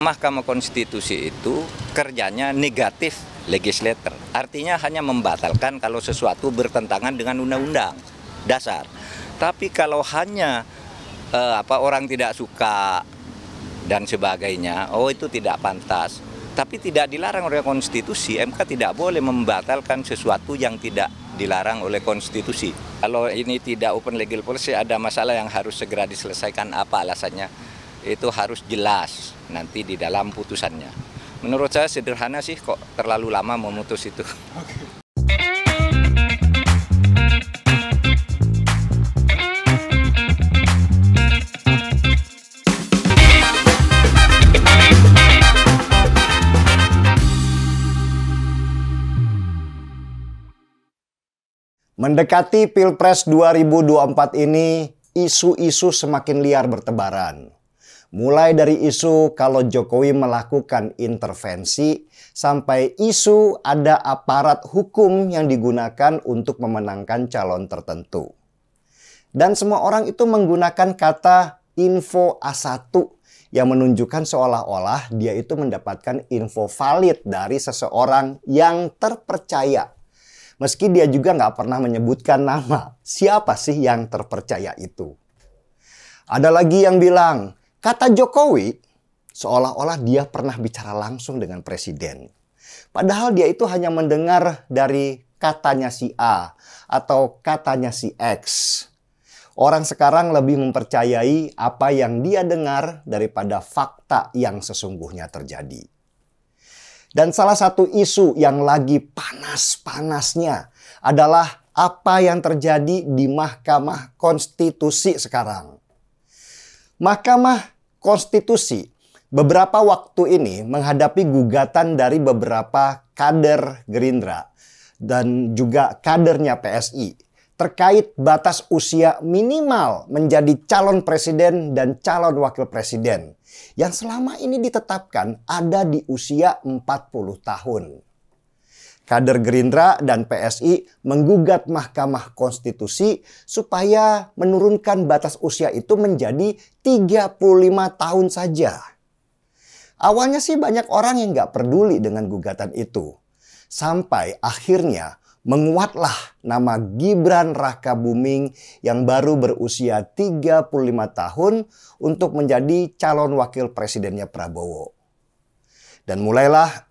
Mahkamah Konstitusi itu kerjanya negatif legislator, artinya hanya membatalkan kalau sesuatu bertentangan dengan undang-undang dasar. Tapi kalau hanya orang tidak suka dan sebagainya, itu tidak pantas. Tapi tidak dilarang oleh konstitusi, MK tidak boleh membatalkan sesuatu yang tidak dilarang oleh konstitusi. Kalau ini tidak open legal policy, ada masalah yang harus segera diselesaikan, apa alasannya? Itu harus jelas nanti di dalam putusannya. Menurut saya sederhana sih, kok terlalu lama memutus itu. Mendekati Pilpres 2024 ini, isu-isu semakin liar bertebaran. Mulai dari isu kalau Jokowi melakukan intervensi, sampai isu ada aparat hukum yang digunakan untuk memenangkan calon tertentu. Dan semua orang itu menggunakan kata info A1 yang menunjukkan seolah-olah dia itu mendapatkan info valid dari seseorang yang terpercaya. Meski dia juga nggak pernah menyebutkan nama, siapa sih yang terpercaya itu? Ada lagi yang bilang, kata Jokowi seolah-olah dia pernah bicara langsung dengan presiden. Padahal dia itu hanya mendengar dari katanya si A atau katanya si X. Orang sekarang lebih mempercayai apa yang dia dengar daripada fakta yang sesungguhnya terjadi. Dan salah satu isu yang lagi panas-panasnya adalah apa yang terjadi di Mahkamah Konstitusi sekarang. Mahkamah Konstitusi beberapa waktu ini menghadapi gugatan dari beberapa kader Gerindra dan juga kadernya PSI terkait batas usia minimal menjadi calon presiden dan calon wakil presiden yang selama ini ditetapkan ada di usia 40 tahun. Kader Gerindra dan PSI menggugat Mahkamah Konstitusi supaya menurunkan batas usia itu menjadi 35 tahun saja. Awalnya sih banyak orang yang nggak peduli dengan gugatan itu. Sampai akhirnya menguatlah nama Gibran Rakabuming yang baru berusia 35 tahun untuk menjadi calon wakil presidennya Prabowo. Dan mulailah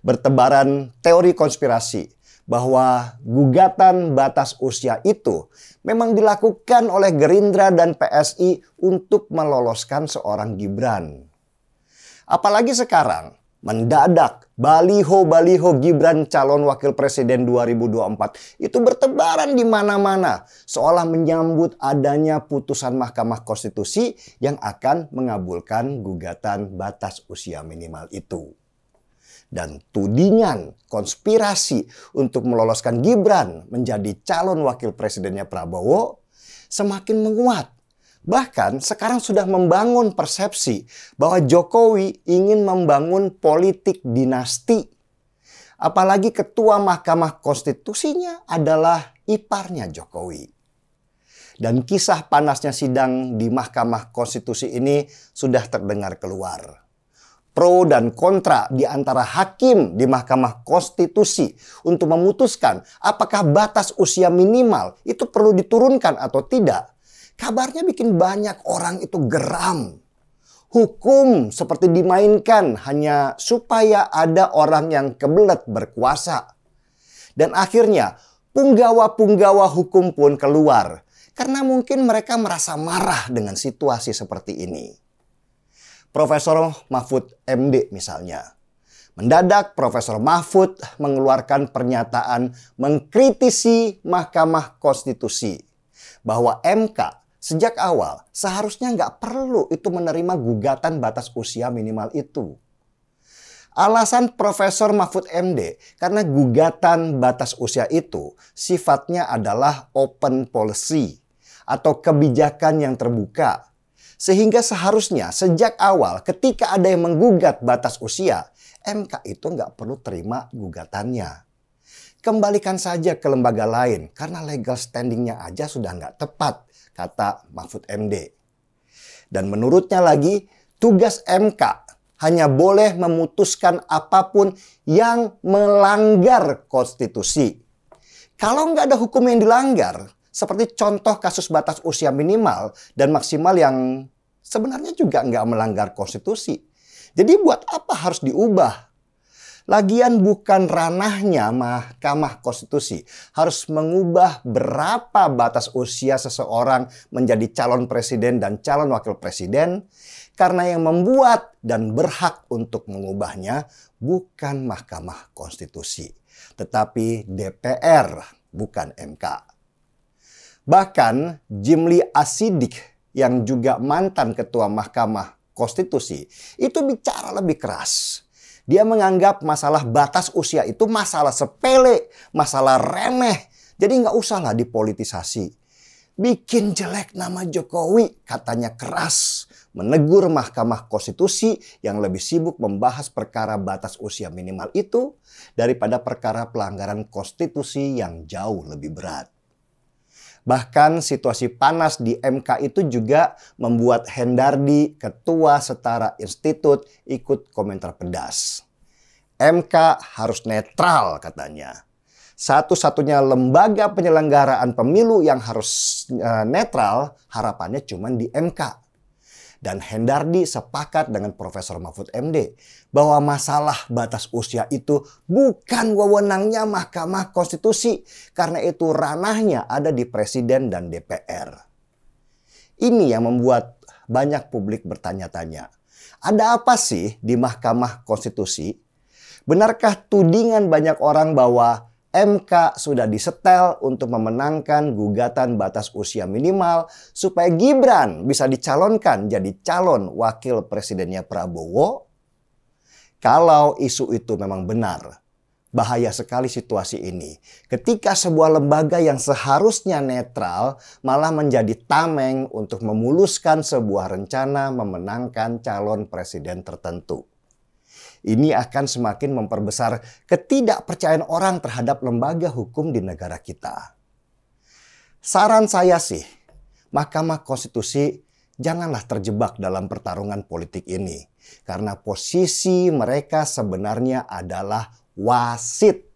bertebaran teori konspirasi bahwa gugatan batas usia itu memang dilakukan oleh Gerindra dan PSI untuk meloloskan seorang Gibran. Apalagi sekarang mendadak baliho-baliho Gibran calon wakil presiden 2024 itu bertebaran di mana-mana seolah menyambut adanya putusan Mahkamah Konstitusi yang akan mengabulkan gugatan batas usia minimal itu. Dan tudingan konspirasi untuk meloloskan Gibran menjadi calon wakil presidennya Prabowo semakin menguat. Bahkan sekarang sudah membangun persepsi bahwa Jokowi ingin membangun politik dinasti. Apalagi ketua Mahkamah Konstitusinya adalah iparnya Jokowi. Dan kisah panasnya sidang di Mahkamah Konstitusi ini sudah terdengar keluar. Pro dan kontra di antara hakim di Mahkamah Konstitusi untuk memutuskan apakah batas usia minimal itu perlu diturunkan atau tidak. Kabarnya bikin banyak orang itu geram. Hukum seperti dimainkan hanya supaya ada orang yang kebelet berkuasa. Dan akhirnya punggawa-punggawa hukum pun keluar. Karena mungkin mereka merasa marah dengan situasi seperti ini. Profesor Mahfud MD misalnya. Mendadak Profesor Mahfud mengeluarkan pernyataan mengkritisi Mahkamah Konstitusi. Bahwa MK sejak awal seharusnya nggak perlu itu menerima gugatan batas usia minimal itu. Alasan Profesor Mahfud MD karena gugatan batas usia itu sifatnya adalah open policy atau kebijakan yang terbuka. Sehingga seharusnya sejak awal ketika ada yang menggugat batas usia, MK itu nggak perlu terima gugatannya. Kembalikan saja ke lembaga lain karena legal standingnya aja sudah nggak tepat, kata Mahfud MD. Dan menurutnya lagi, tugas MK hanya boleh memutuskan apapun yang melanggar konstitusi. Kalau nggak ada hukum yang dilanggar, seperti contoh kasus batas usia minimal dan maksimal yang sebenarnya juga nggak melanggar konstitusi. Jadi buat apa harus diubah? Lagian bukan ranahnya Mahkamah Konstitusi harus mengubah berapa batas usia seseorang menjadi calon presiden dan calon wakil presiden, karena yang membuat dan berhak untuk mengubahnya bukan Mahkamah Konstitusi, tetapi DPR, bukan MK. Bahkan Jimli Asidik yang juga mantan ketua Mahkamah Konstitusi itu bicara lebih keras. Dia menganggap masalah batas usia itu masalah sepele, masalah remeh. Jadi nggak usahlah dipolitisasi. Bikin jelek nama Jokowi, katanya keras. Menegur Mahkamah Konstitusi yang lebih sibuk membahas perkara batas usia minimal itu daripada perkara pelanggaran konstitusi yang jauh lebih berat. Bahkan situasi panas di MK itu juga membuat Hendardi, Ketua Setara Institut, ikut komentar pedas. MK harus netral katanya. Satu-satunya lembaga penyelenggaraan pemilu yang harus netral, harapannya cuma di MK. Dan Hendardi sepakat dengan Profesor Mahfud MD bahwa masalah batas usia itu bukan wewenangnya Mahkamah Konstitusi, karena itu ranahnya ada di Presiden dan DPR. Ini yang membuat banyak publik bertanya-tanya, ada apa sih di Mahkamah Konstitusi? Benarkah tudingan banyak orang bahwa MK sudah disetel untuk memenangkan gugatan batas usia minimal supaya Gibran bisa dicalonkan jadi calon wakil presidennya Prabowo? Kalau isu itu memang benar, bahaya sekali situasi ini. Ketika sebuah lembaga yang seharusnya netral malah menjadi tameng untuk memuluskan sebuah rencana memenangkan calon presiden tertentu. Ini akan semakin memperbesar ketidakpercayaan orang terhadap lembaga hukum di negara kita. Saran saya sih, Mahkamah Konstitusi janganlah terjebak dalam pertarungan politik ini. Karena posisi mereka sebenarnya adalah wasit.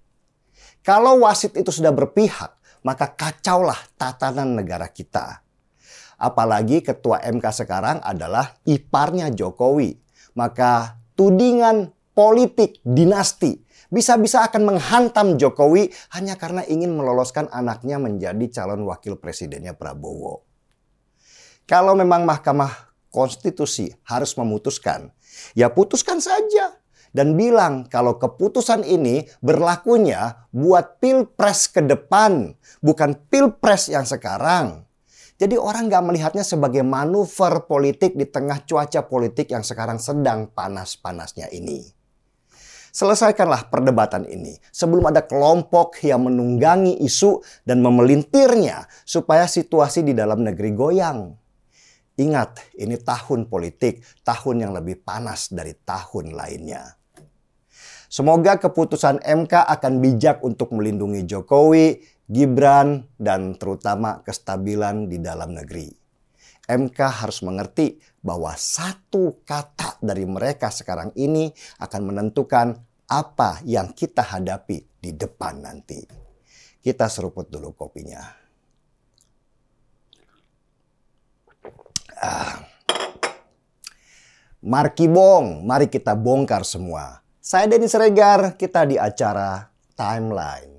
Kalau wasit itu sudah berpihak, maka kacaulah tatanan negara kita. Apalagi ketua MK sekarang adalah iparnya Jokowi. Maka tudingan politik dinasti bisa-bisa akan menghantam Jokowi hanya karena ingin meloloskan anaknya menjadi calon wakil presidennya Prabowo. Kalau memang Mahkamah Konstitusi harus memutuskan, ya putuskan saja. Dan bilang kalau keputusan ini berlakunya buat pilpres ke depan, bukan pilpres yang sekarang. Jadi orang nggak melihatnya sebagai manuver politik di tengah cuaca politik yang sekarang sedang panas-panasnya ini. Selesaikanlah perdebatan ini sebelum ada kelompok yang menunggangi isu dan memelintirnya supaya situasi di dalam negeri goyang. Ingat, ini tahun politik, tahun yang lebih panas dari tahun lainnya. Semoga keputusan MK akan bijak untuk melindungi Jokowi, Gibran, dan terutama kestabilan di dalam negeri. MK harus mengerti bahwa satu kata dari mereka sekarang ini akan menentukan apa yang kita hadapi di depan nanti. Kita seruput dulu kopinya. Markibong, mari kita bongkar semua. Saya Denny Siregar, kita di acara Timeline.